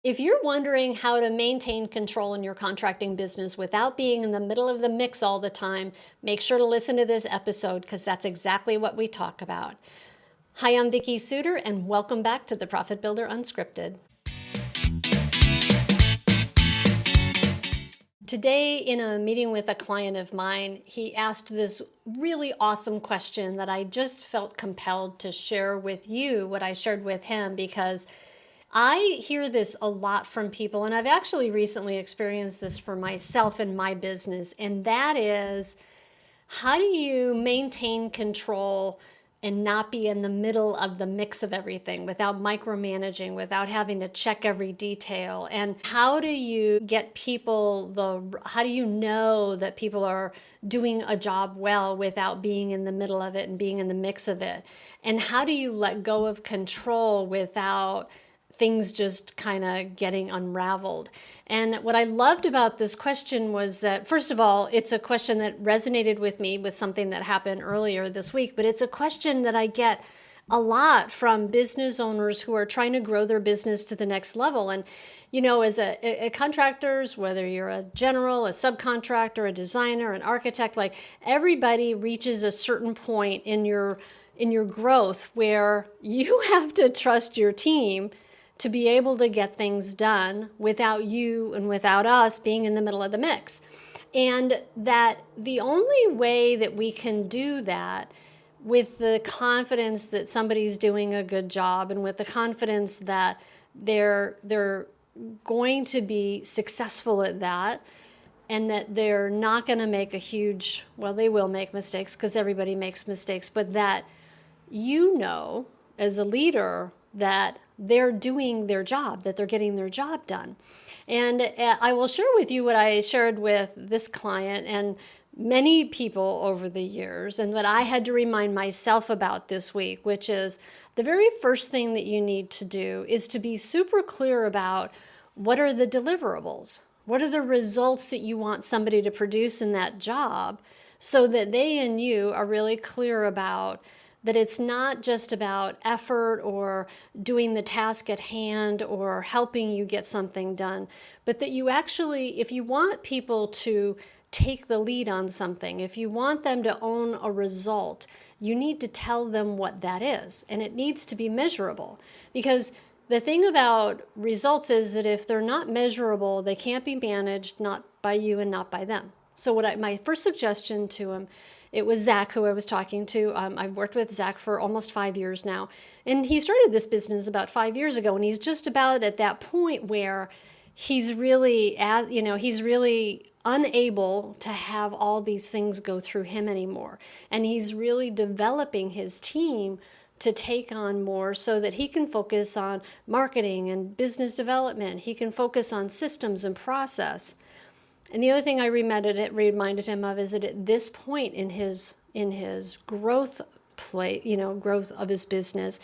If you're wondering how to maintain control in your contracting business without being in the middle of the mix all the time, make sure to listen to this episode because that's exactly what we talk about. Hi, I'm Vicki Suter, and welcome back to the Profit Builder Unscripted. Today, in a meeting with a client of mine, he asked this really awesome question that I just felt compelled to share with you what I shared with him, because I hear this a lot from people, and I've actually recently experienced this for myself in my business, and that is, how do you maintain control and not be in the middle of the mix of everything without micromanaging, without having to check every detail? And how do you get how do you know that people are doing a job well without being in the middle of it and being in the mix of it? And how do you let go of control without things just kind of getting unraveled? And what I loved about this question was that, first of all, it's a question that resonated with me with something that happened earlier this week, but it's a question that I get a lot from business owners who are trying to grow their business to the next level. And, you know, as a contractors, whether you're a general, a subcontractor, a designer, an architect, like everybody reaches a certain point in your growth where you have to trust your team to be able to get things done without you and without us being in the middle of the mix. And that the only way that we can do that with the confidence that somebody's doing a good job and with the confidence that they're going to be successful at that, and that they're not going to make they will make mistakes because everybody makes mistakes, but that as a leader that they're doing their job, that they're getting their job done. And I will share with you what I shared with this client and many people over the years, and what I had to remind myself about this week, which is the very first thing that you need to do is to be super clear about what are the deliverables, what are the results that you want somebody to produce in that job, so that they and you are really clear about that it's not just about effort or doing the task at hand or helping you get something done, but that you actually, if you want people to take the lead on something, if you want them to own a result, you need to tell them what that is. And it needs to be measurable. Because the thing about results is that if they're not measurable, they can't be managed, not by you and not by them. So my first suggestion to him, it was Zach who I was talking to. I've worked with Zach for almost 5 years now. And he started this business about 5 years ago. And he's just about at that point where he's really unable to have all these things go through him anymore. And he's really developing his team to take on more so that he can focus on marketing and business development. He can focus on systems and process. And the other thing I reminded him of is that at this point in his growth growth of his business,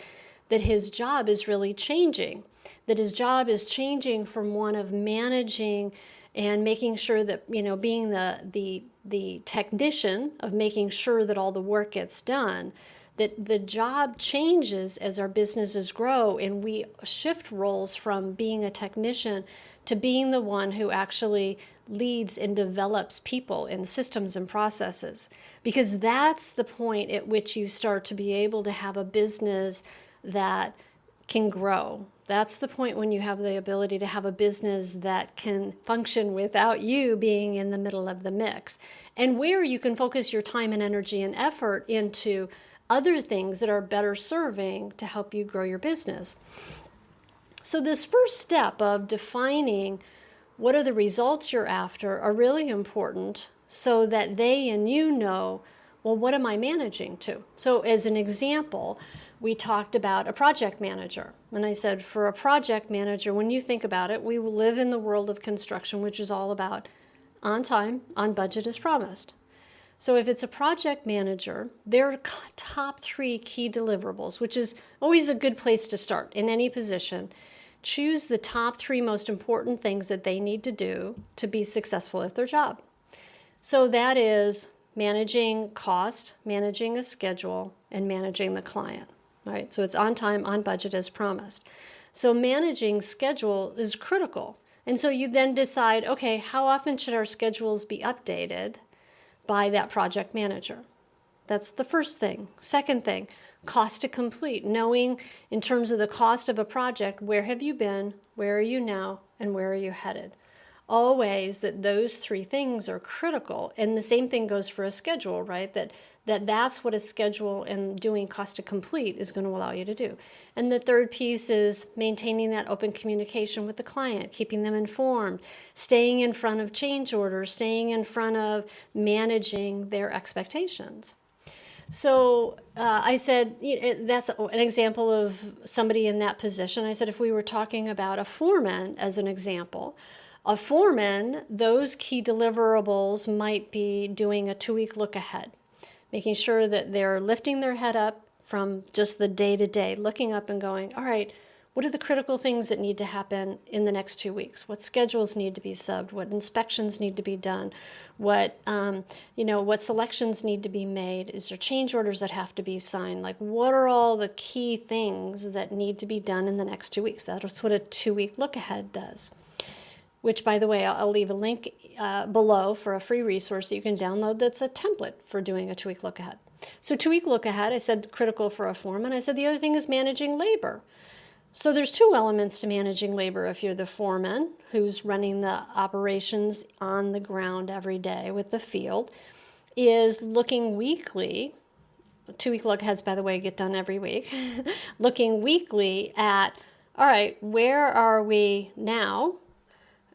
that his job is really changing. That his job is changing from one of managing and making sure that, being the technician of making sure that all the work gets done, that the job changes as our businesses grow, and we shift roles from being a technician to being the one who actually leads and develops people and systems and processes. Because that's the point at which you start to be able to have a business that can grow. That's the point when you have the ability to have a business that can function without you being in the middle of the mix, and where you can focus your time and energy and effort into other things that are better serving to help you grow your business. So this first step of defining what are the results you're after are really important, so that they and you know, well, what am I managing to? So as an example, we talked about a project manager. And I said, for a project manager, when you think about it, we live in the world of construction, which is all about on time, on budget as promised. So if it's a project manager, their top 3 key deliverables, which is always a good place to start in any position, choose the top 3 most important things that they need to do to be successful at their job. So that is managing cost, managing a schedule, and managing the client, right? So it's on time, on budget as promised. So managing schedule is critical. And so you then decide, okay, how often should our schedules be updated by that project manager? That's the first thing. Second thing, cost to complete, knowing in terms of the cost of a project, where have you been, where are you now, and where are you headed? Always that those three things are critical. And the same thing goes for a schedule, right? That's what a schedule and doing cost to complete is going to allow you to do. And the third piece is maintaining that open communication with the client, keeping them informed, staying in front of change orders, staying in front of managing their expectations. So I said, that's an example of somebody in that position. I said, if we were talking about a foreman as an example, a foreman, those key deliverables might be doing a 2-week look ahead, making sure that they're lifting their head up from just the day-to-day, looking up and going, all right, what are the critical things that need to happen in the next 2 weeks? What schedules need to be subbed? What inspections need to be done? What selections need to be made? Is there change orders that have to be signed? Like, what are all the key things that need to be done in the next 2 weeks? That's what a 2-week look ahead does. Which, by the way, I'll leave a link below for a free resource that you can download that's a template for doing a 2-week look ahead. So 2-week look ahead, I said critical for a foreman. I said the other thing is managing labor. So there's two elements to managing labor if you're the foreman who's running the operations on the ground every day with the field, is looking weekly. 2-week look aheads, by the way, get done every week. Looking weekly at, all right, where are we now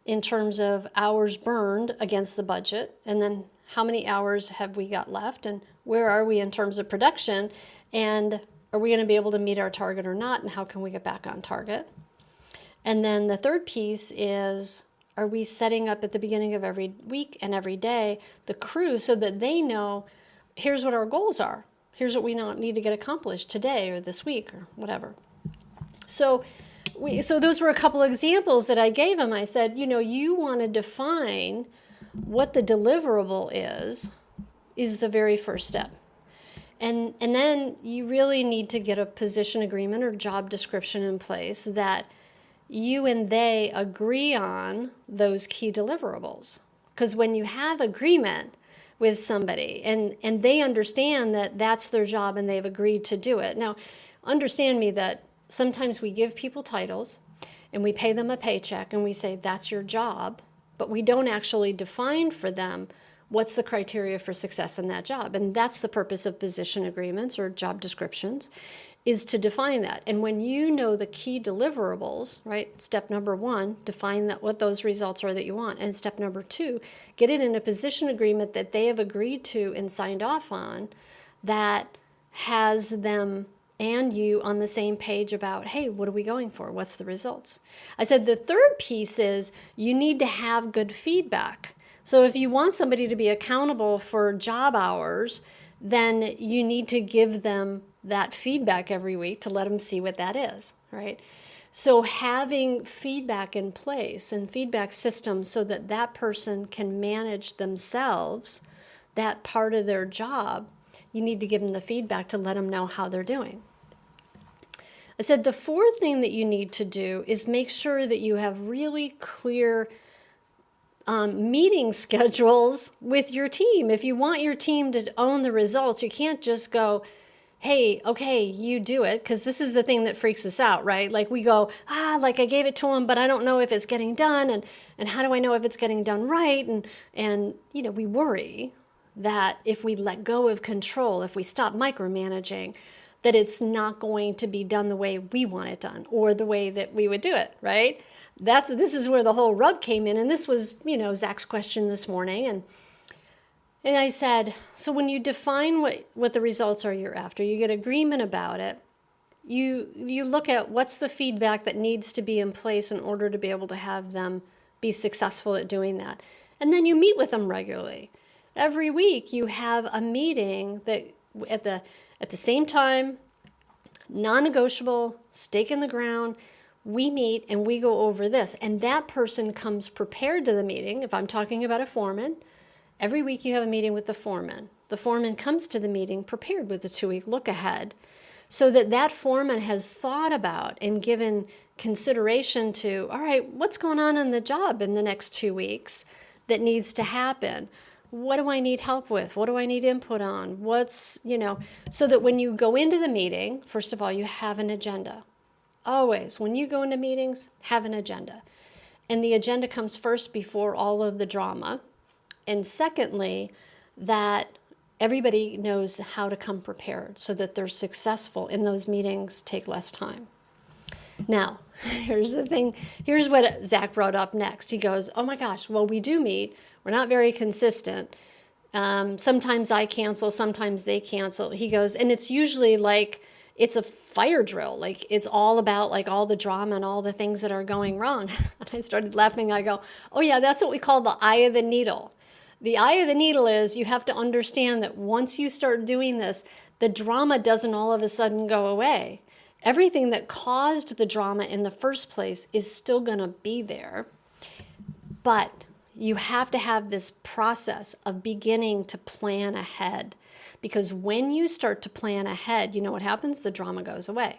in terms of hours burned against the budget, and then how many hours have we got left, and where are we in terms of production, and are we going to be able to meet our target or not, and how can we get back on target? And then the third piece is, are we setting up at the beginning of every week and every day the crew so that they know, here's what our goals are, here's what we need to get accomplished today or this week or whatever. So those were a couple examples that I gave him. I said, you want to define what the deliverable is the very first step. And then you really need to get a position agreement or job description in place that you and they agree on those key deliverables. Because when you have agreement with somebody and they understand that that's their job and they've agreed to do it. Now, understand me that sometimes we give people titles and we pay them a paycheck and we say, that's your job, but we don't actually define for them what's the criteria for success in that job. And that's the purpose of position agreements or job descriptions, is to define that. And when you know the key deliverables, right, step number 1, define what those results are that you want. And step number 2, get it in a position agreement that they have agreed to and signed off on that has them and you on the same page about, hey, what are we going for? What's the results? I said the third piece is you need to have good feedback. So if you want somebody to be accountable for job hours, then you need to give them that feedback every week to let them see what that is, right? So having feedback in place and feedback systems so that that person can manage themselves, that part of their job, you need to give them the feedback to let them know how they're doing. I said the fourth thing that you need to do is make sure that you have really clear meeting schedules with your team. If you want your team to own the results, you can't just go, hey, okay, you do it, because this is the thing that freaks us out, right? Like we go, like I gave it to them, but I don't know if it's getting done, and how do I know if it's getting done right? And we worry that if we let go of control, if we stop micromanaging, that it's not going to be done the way we want it done or the way that we would do it, right? This is where the whole rub came in, and this was, Zach's question this morning, and I said, so when you define what the results are you're after, you get agreement about it, you look at what's the feedback that needs to be in place in order to be able to have them be successful at doing that, and then you meet with them regularly. Every week you have a meeting that at the same time, non-negotiable, stake in the ground. We meet and we go over this, and that person comes prepared to the meeting. If I'm talking about a foreman, every week you have a meeting with the foreman. The foreman comes to the meeting prepared with a 2-week look ahead so that that foreman has thought about and given consideration to, all right, what's going on in the job in the next 2 weeks that needs to happen? What do I need help with? What do I need input on? So that when you go into the meeting, first of all, you have an agenda. Always, when you go into meetings, have an agenda. And the agenda comes first before all of the drama. And secondly, that everybody knows how to come prepared so that they're successful and those meetings take less time. Now, here's the thing. Here's what Zach brought up next. He goes, oh my gosh, well, we do meet. We're not very consistent. Sometimes I cancel, sometimes they cancel. He goes, and it's usually like it's a fire drill. Like it's all about like all the drama and all the things that are going wrong. And I started laughing. I go, oh yeah, that's what we call the eye of the needle. The eye of the needle is you have to understand that once you start doing this, the drama doesn't all of a sudden go away. Everything that caused the drama in the first place is still going to be there. But you have to have this process of beginning to plan ahead. Because when you start to plan ahead, you know what happens? The drama goes away.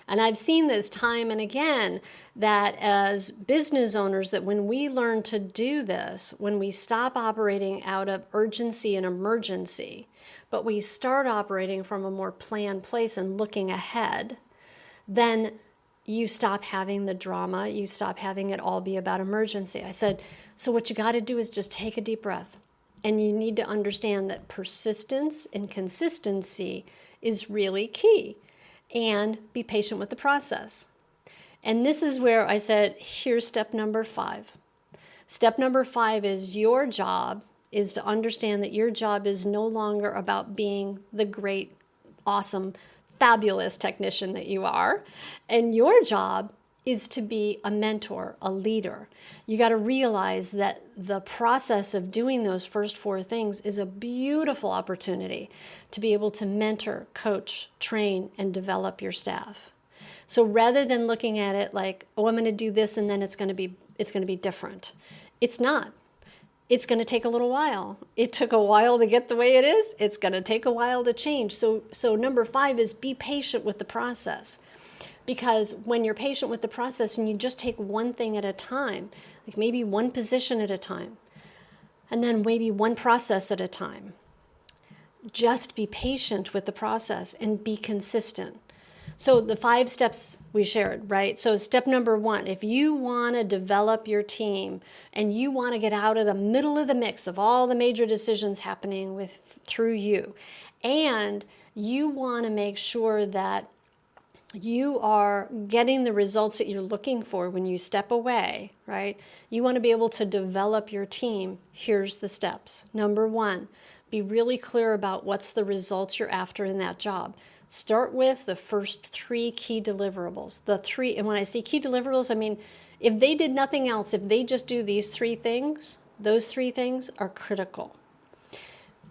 And I've seen this time and again that as business owners, that when we learn to do this, when we stop operating out of urgency and emergency, but we start operating from a more planned place and looking ahead, then you stop having the drama, you stop having it all be about emergency. I said, so what you got to do is just take a deep breath. And you need to understand that persistence and consistency is really key. And be patient with the process. And this is where I said, here's step number 5. Step number 5 is your job is to understand that your job is no longer about being the great, awesome, fabulous technician that you are. And your job is to be a mentor, a leader. You got to realize that the process of doing those first 4 things is a beautiful opportunity to be able to mentor, coach, train, and develop your staff. So rather than looking at it like, oh, I'm going to do this and then it's going to be different. It's not. It's going to take a little while. It took a while to get the way it is. It's going to take a while to change. So number 5 is be patient with the process. Because when you're patient with the process and you just take one thing at a time, like maybe one position at a time, and then maybe one process at a time, just be patient with the process and be consistent. So the 5 steps we shared, right? So step number 1, if you want to develop your team and you want to get out of the middle of the mix of all the major decisions happening through you, and you want to make sure that you are getting the results that you're looking for when you step away, right? You want to be able to develop your team. Here's the steps. Number 1, be really clear about what's the results you're after in that job. Start with the first 3 key deliverables. And when I say key deliverables, I mean, if they did nothing else, if they just do these 3 things, those 3 things are critical.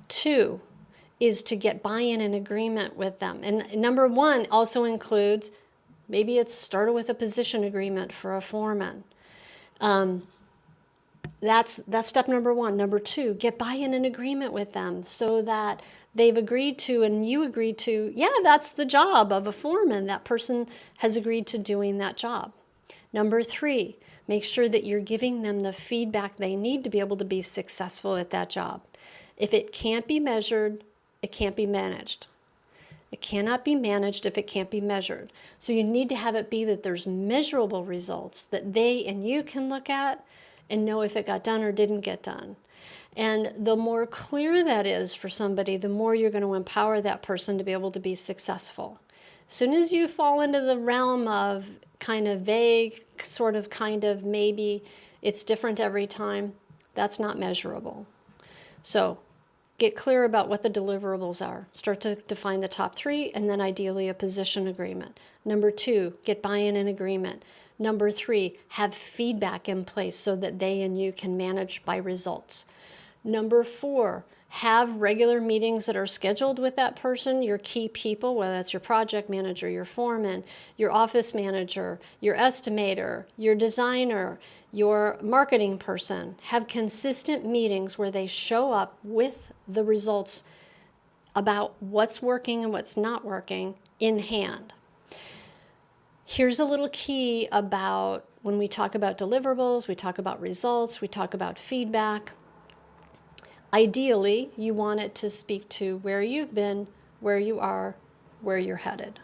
2, is to get buy-in and agreement with them. And number 1 also includes, maybe it's started with a position agreement for a foreman. That's step number 1. Number 2, get buy-in and agreement with them so that they've agreed to and you agreed to, yeah, that's the job of a foreman. That person has agreed to doing that job. Number 3, make sure that you're giving them the feedback they need to be able to be successful at that job. If it can't be measured, it can't be managed. It cannot be managed if it can't be measured. So you need to have it be that there's measurable results that they and you can look at and know if it got done or didn't get done. And the more clear that is for somebody, the more you're going to empower that person to be able to be successful. As soon as you fall into the realm of kind of vague, kind of maybe it's different every time, that's not measurable. So get clear about what the deliverables are. Start to define the top 3 and then ideally a position agreement. Number 2, get buy-in and agreement. Number 3, have feedback in place so that they and you can manage by results. Number 4, have regular meetings that are scheduled with that person, your key people, whether that's your project manager, your foreman, your office manager, your estimator, your designer, your marketing person. Have consistent meetings where they show up with the results about what's working and what's not working in hand. Here's a little key about when we talk about deliverables, we talk about results, we talk about feedback. Ideally, you want it to speak to where you've been, where you are, where you're headed.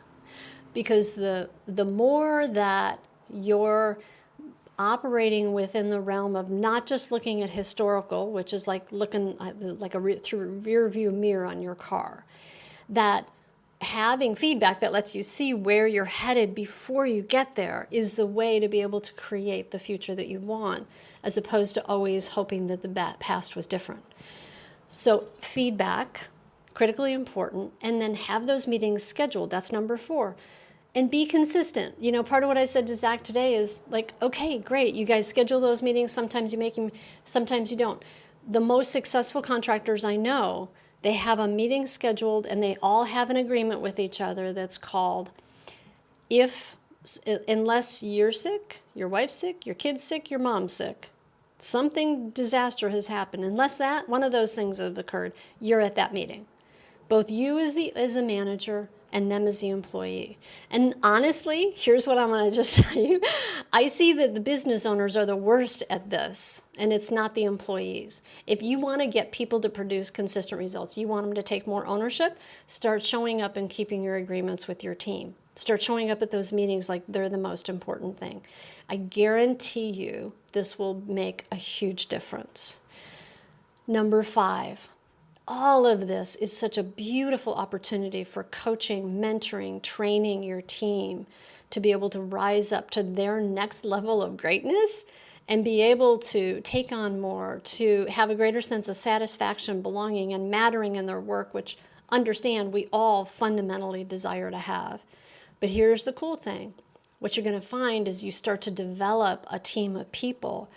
Because the more that you're operating within the realm of not just looking at historical, which is like looking like through a rear view mirror on your car, that having feedback that lets you see where you're headed before you get there is the way to be able to create the future that you want, as opposed to always hoping that the past was different. So feedback, critically important, and then have those meetings scheduled. That's number 4. And be consistent. You know, part of what I said to Zach today is like, okay, great. You guys schedule those meetings. Sometimes you make them, sometimes you don't. The most successful contractors I know, they have a meeting scheduled and they all have an agreement with each other that's called, unless you're sick, your wife's sick, your kid's sick, your mom's sick, something disaster has happened. Unless that one of those things have occurred, you're at that meeting. Both you as a manager and them as the employee. And honestly, here's what I'm going to just tell you. I see that the business owners are the worst at this, and it's not the employees. If you want to get people to produce consistent results, you want them to take more ownership, start showing up and keeping your agreements with your team. Start showing up at those meetings like they're the most important thing. I guarantee you this will make a huge difference. Number 5. All of this is such a beautiful opportunity for coaching, mentoring, training your team to be able to rise up to their next level of greatness and be able to take on more, to have a greater sense of satisfaction, belonging, and mattering in their work, which understand we all fundamentally desire to have. But here's the cool thing. What you're going to find is you start to develop a team of people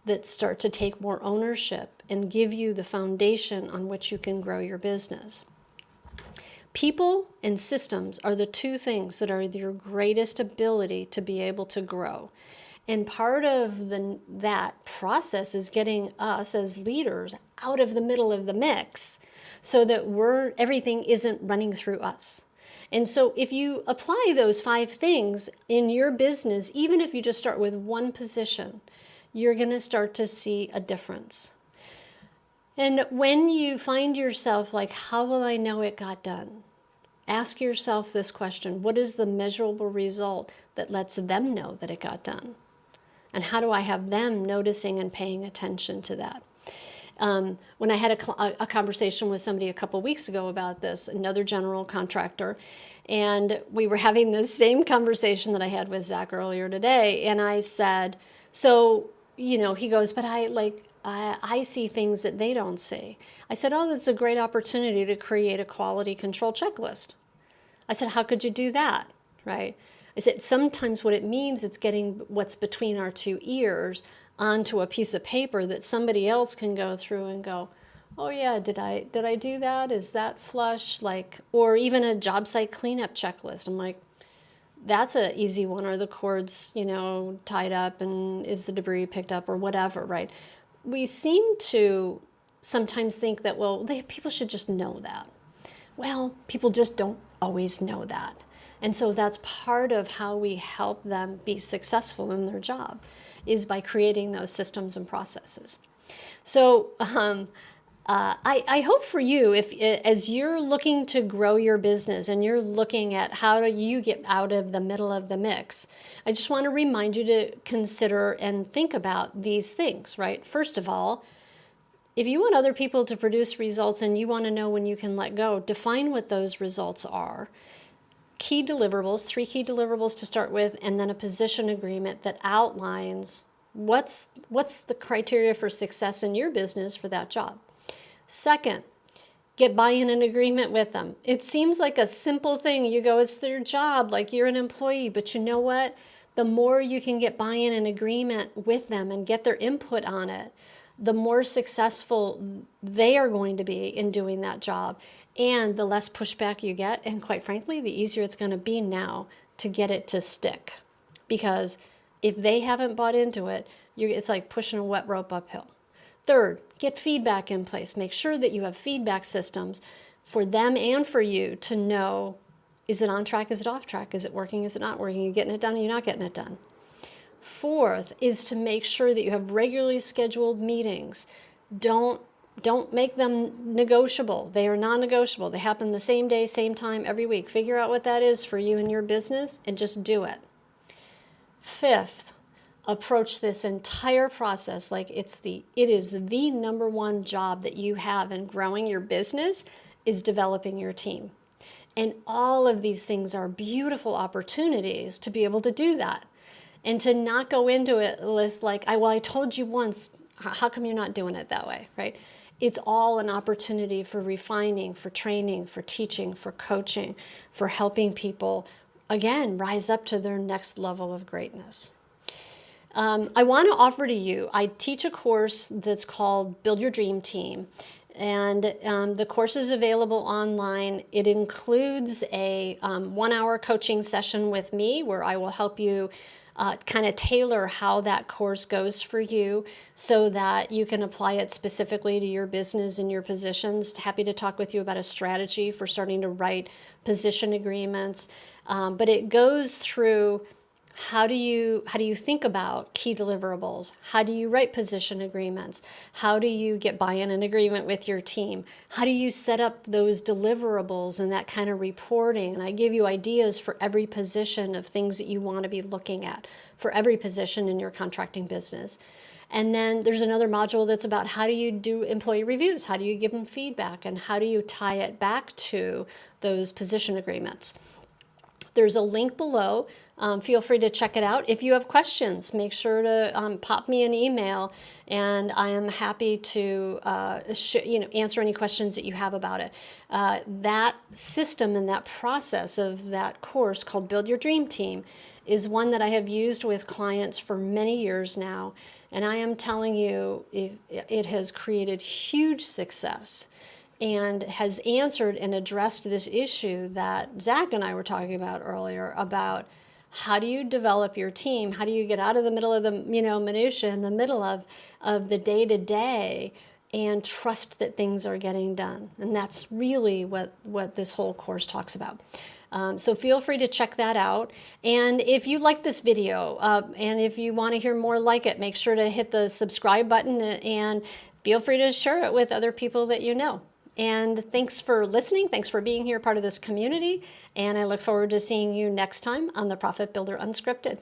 that start to take more ownership and give you the foundation on which you can grow your business. People and systems are the 2 things that are your greatest ability to be able to grow. And part of that process is getting us as leaders out of the middle of the mix so that everything isn't running through us. And so if you apply those 5 things in your business, even if you just start with one position, you're going to start to see a difference. And when you find yourself like, how will I know it got done? Ask yourself this question: what is the measurable result that lets them know that it got done? And how do I have them noticing and paying attention to that? When I had a conversation with somebody a couple weeks ago about this, another general contractor, and we were having the same conversation that I had with Zach earlier today, and I said, so, you know, he goes, but I see things that they don't see. I said, oh, that's a great opportunity to create a quality control checklist. I said, how could you do that, right? I said, sometimes what it means, it's getting what's between our 2 ears onto a piece of paper that somebody else can go through and go, oh yeah, did I do that? Is that flush? Or even a job site cleanup checklist. I'm like, that's an easy one. Are the cords, tied up, and is the debris picked up, or whatever, right? We seem to sometimes think that, people should just know that. Well, people just don't always know that. And so that's part of how we help them be successful in their job, is by creating those systems and processes. So I hope for you, as you're looking to grow your business and you're looking at how do you get out of the middle of the mix, I just want to remind you to consider and think about these things, right? First of all, if you want other people to produce results and you want to know when you can let go, define what those results are. Key deliverables, 3 key deliverables to start with, and then a position agreement that outlines what's the criteria for success in your business for that job. Second, get buy-in and agreement with them. It seems like a simple thing. You go, it's their job, like you're an employee, but you know what? The more you can get buy-in and agreement with them and get their input on it, the more successful they are going to be in doing that job, and the less pushback you get, and quite frankly, the easier it's going to be now to get it to stick. Because if they haven't bought into it, it's like pushing a wet rope uphill. Third, get feedback in place. Make sure that you have feedback systems for them and for you to know, is it on track? Is it off track? Is it working? Is it not working? Are you getting it done? Are you not getting it done? Fourth is to make sure that you have regularly scheduled meetings. Don't make them negotiable. They are non-negotiable. They happen the same day, same time, every week. Figure out what that is for you and your business and just do it. Fifth, approach this entire process like it is the number one job that you have in growing your business is developing your team. And all of these things are beautiful opportunities to be able to do that. And to not go into it with like, I told you once, how come you're not doing it that way, right? It's all an opportunity for refining, for training, for teaching, for coaching, for helping people, again, rise up to their next level of greatness. I want to offer to you, I teach a course that's called Build Your Dream Team. And the course is available online. It includes a 1-hour coaching session with me where I will help you kind of tailor how that course goes for you so that you can apply it specifically to your business and your positions. Happy to talk with you about a strategy for starting to write position agreements. But it goes through how do you think about key deliverables? How do you write position agreements? How do you get buy-in and agreement with your team? How do you set up those deliverables and that kind of reporting? And I give you ideas for every position of things that you want to be looking at for every position in your contracting business. And then there's another module that's about how do you do employee reviews? How do you give them feedback? And how do you tie it back to those position agreements? There's a link below. Feel free to check it out. If you have questions, make sure to pop me an email, and I am happy to answer any questions that you have about it. That system and that process of that course called Build Your Dream Team is one that I have used with clients for many years now, and I am telling you, it has created huge success and has answered and addressed this issue that Zach and I were talking about earlier about how do you develop your team? How do you get out of the middle of the minutia in the middle of the day-to-day and trust that things are getting done? And that's really what this whole course talks about. So feel free to check that out. And if you like this video and if you want to hear more like it, make sure to hit the subscribe button and feel free to share it with other people that you know. And thanks for listening. Thanks for being here, part of this community. And I look forward to seeing you next time on the Profit Builder Unscripted.